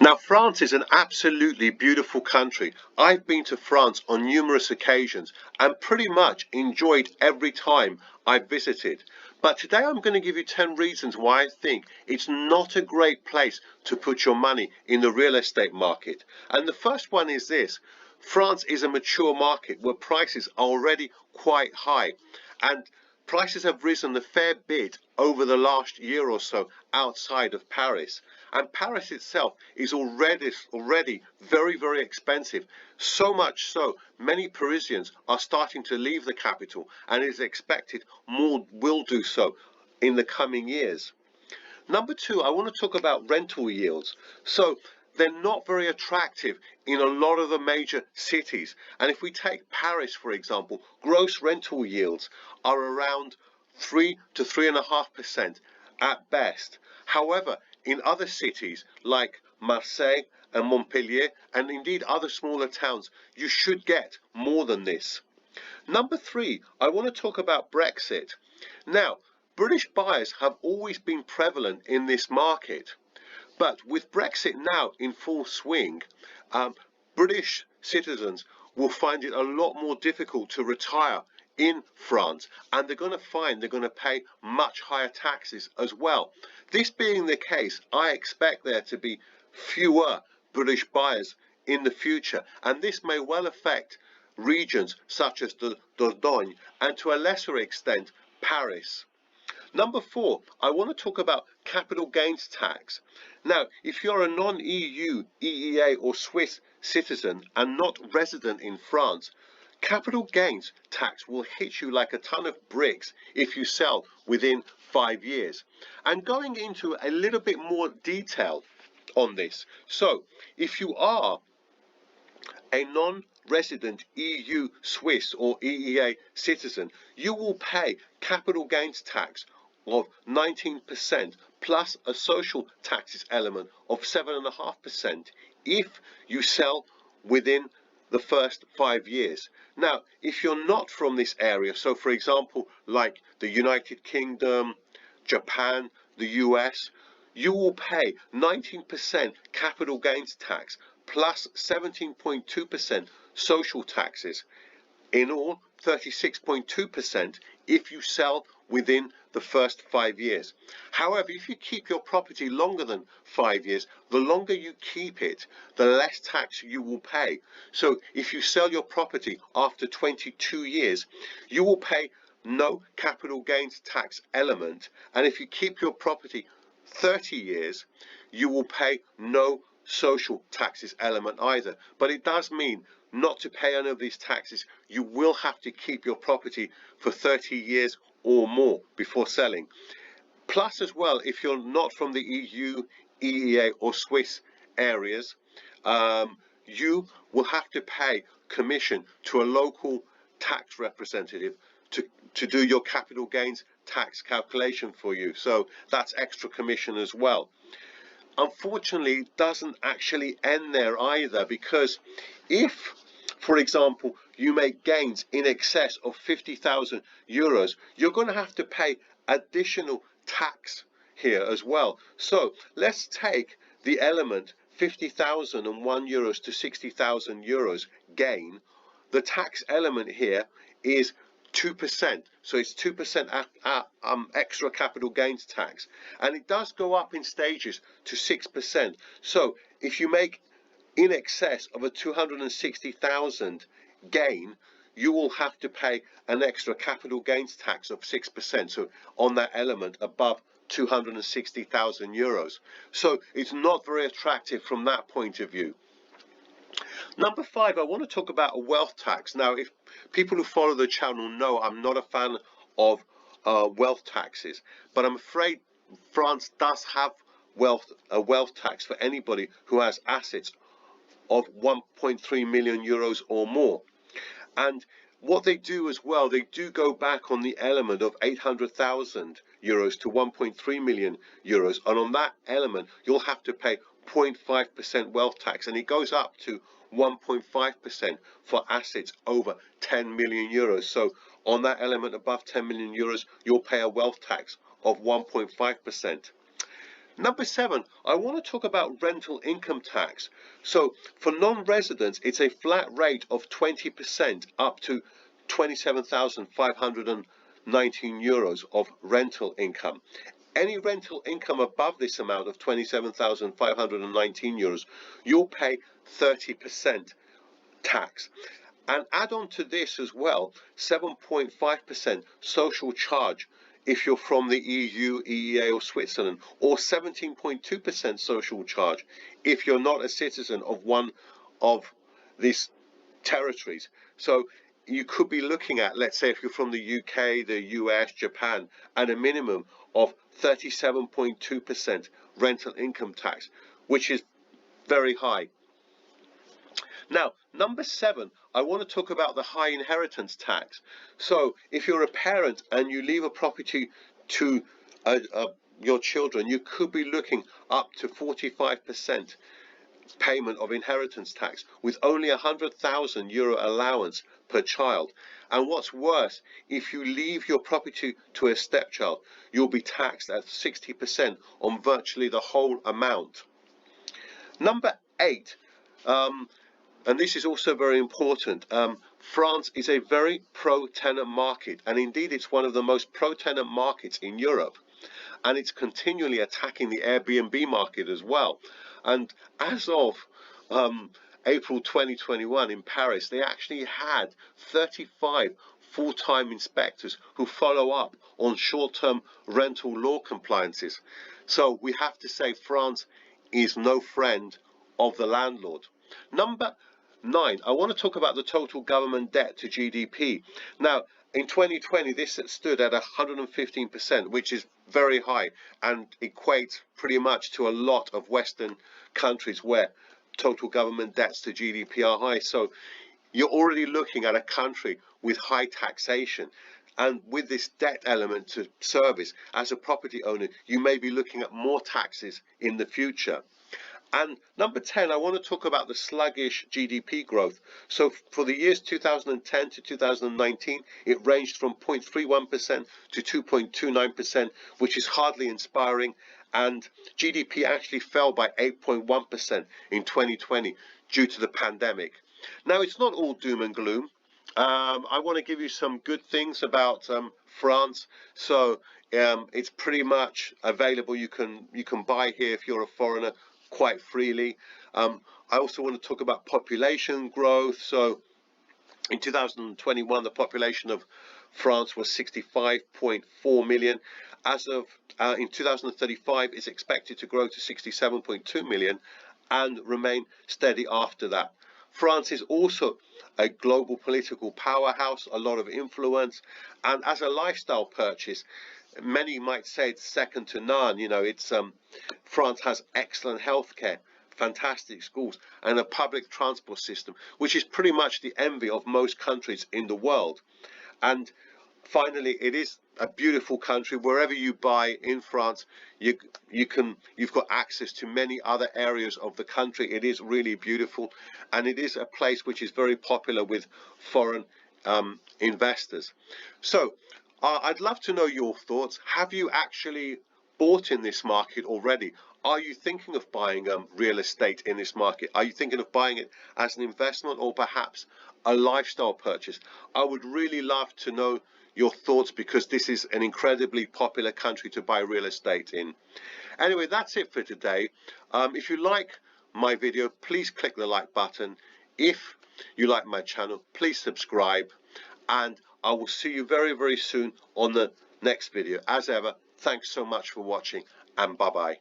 Now, France is an absolutely beautiful country. I've been to France on numerous occasions and pretty much enjoyed every time I visited. But today I'm going to give you 10 reasons why I think it's not a great place to put your money in the real estate market. And the first one is this: France is a mature market where prices are already quite high, and prices have risen a fair bit over the last year or so outside of Paris. And Paris itself is already very expensive. So much so, many Parisians are starting to leave the capital, and it is expected more will do so in the coming years. Number two, I want to talk about rental yields. So they're not very attractive in a lot of the major cities. And if we take Paris, for example, gross rental yields are around 3 to 3.5% at best. However, in other cities like Marseille and Montpellier, and indeed other smaller towns, you should get more than this. Number three, I want to talk about Brexit. Now, British buyers have always been prevalent in this market, but with Brexit now in full swing, British citizens will find it a lot more difficult to retire in France, and they're going to find they're going to pay much higher taxes as well. This being the case, I expect there to be fewer British buyers in the future, and this may well affect regions such as the Dordogne and to a lesser extent Paris. Number four, I want to talk about capital gains tax. Now, if you're a non-EU, EEA or Swiss citizen and not resident in France, capital gains tax will hit you like a ton of bricks if you sell within 5 years. And going into a little bit more detail on this, so if you are a non-resident EU, Swiss or EEA citizen, you will pay capital gains tax of 19% plus a social taxes element of 7.5% if you sell within the first 5 years. Now, if you're not from this area, so for example, like the United Kingdom, Japan, the US, you will pay 19% capital gains tax plus 17.2% social taxes. In all, 36.2% if you sell within the first 5 years. However, if you keep your property longer than 5 years, the longer you keep it, the less tax you will pay. So if you sell your property after 22 years, you will pay no capital gains tax element. And if you keep your property 30 years, you will pay no social taxes element either. But it does mean not to pay any of these taxes, you will have to keep your property for 30 years or more before selling. Plus as well, if you're not from the EU, EEA or Swiss areas, you will have to pay commission to a local tax representative to do your capital gains tax calculation for you. So that's extra commission as well. Unfortunately, it doesn't actually end there either, because if, for example, you make gains in excess of 50,000 euros, you're going to have to pay additional tax here as well. So let's take the element 50,001 euros to 60,000 euros gain. The tax element here is 2%, so it's 2% extra capital gains tax, and it does go up in stages to 6%. So if you make in excess of a 260,000 gain, you will have to pay an extra capital gains tax of 6%, so on that element above 260,000 euros. So it's not very attractive from that point of view. Number five, I want to talk about a wealth tax. Now, if people who follow the channel know, I'm not a fan of wealth taxes, but I'm afraid France does have a wealth tax for anybody who has assets of 1.3 million euros or more. And what they do as well, they do go back on the element of 800,000 euros to 1.3 million euros, and on that element you'll have to pay 0.5% wealth tax, and it goes up to 1.5% for assets over 10 million euros. So on that element above 10 million euros, you'll pay a wealth tax of 1.5%. Number 7, I want to talk about rental income tax. So for non-residents, it's a flat rate of 20% up to 27,519 euros of rental income. Any rental income above this amount of 27,519 euros, you'll pay 30% tax. And add on to this as well, 7.5% social charge if you're from the EU, EEA or Switzerland, or 17.2% social charge if you're not a citizen of one of these territories. So you could be looking at, let's say if you're from the UK, the US, Japan, at a minimum of 37.2% rental income tax, which is very high. Now, number 7, I want to talk about the high inheritance tax. So if you're a parent and you leave a property to your children, you could be looking up to 45% payment of inheritance tax with only €100,000 allowance per child. And what's worse, if you leave your property to a stepchild, you'll be taxed at 60% on virtually the whole amount. Number 8, and this is also very important. France is a very pro-tenant market, and indeed it's one of the most pro-tenant markets in Europe. And it's continually attacking the Airbnb market as well. And as of April 2021 in Paris, they actually had 35 full-time inspectors who follow up on short-term rental law compliances. So we have to say France is no friend of the landlord. Number 9, I want to talk about the total government debt to GDP. Now, in 2020, this stood at 115%, which is very high and equates pretty much to a lot of Western countries where total government debts to GDP are high. So you're already looking at a country with high taxation. And with this debt element to service, as a property owner, you may be looking at more taxes in the future. And number 10, I want to talk about the sluggish GDP growth. So for the years 2010 to 2019, it ranged from 0.31% to 2.29%, which is hardly inspiring. And GDP actually fell by 8.1% in 2020 due to the pandemic. Now, it's not all doom and gloom. I want to give you some good things about France. So it's pretty much available. You can buy here if you're a foreigner quite freely. I also want to talk about population growth. So in 2021, the population of France was 65.4 million. As of in 2035, it's expected to grow to 67.2 million and remain steady after that. France is also a global political powerhouse, a lot of influence, and as a lifestyle purchase, many might say it's second to none. You know, it's France has excellent healthcare, fantastic schools, and a public transport system, which is pretty much the envy of most countries in the world. And finally, it is a beautiful country. Wherever you buy in France, you've got access to many other areas of the country. It is really beautiful, and it is a place which is very popular with foreign investors. So I'd love to know your thoughts. Have you actually bought in this market already? Are you thinking of buying real estate in this market? Are you thinking of buying it as an investment or perhaps a lifestyle purchase? I would really love to know your thoughts, because this is an incredibly popular country to buy real estate in. Anyway, that's it for today. If you like my video, please click the like button. If you like my channel, please subscribe, and I will see you very, very soon on the next video. As ever, thanks so much for watching, and bye-bye.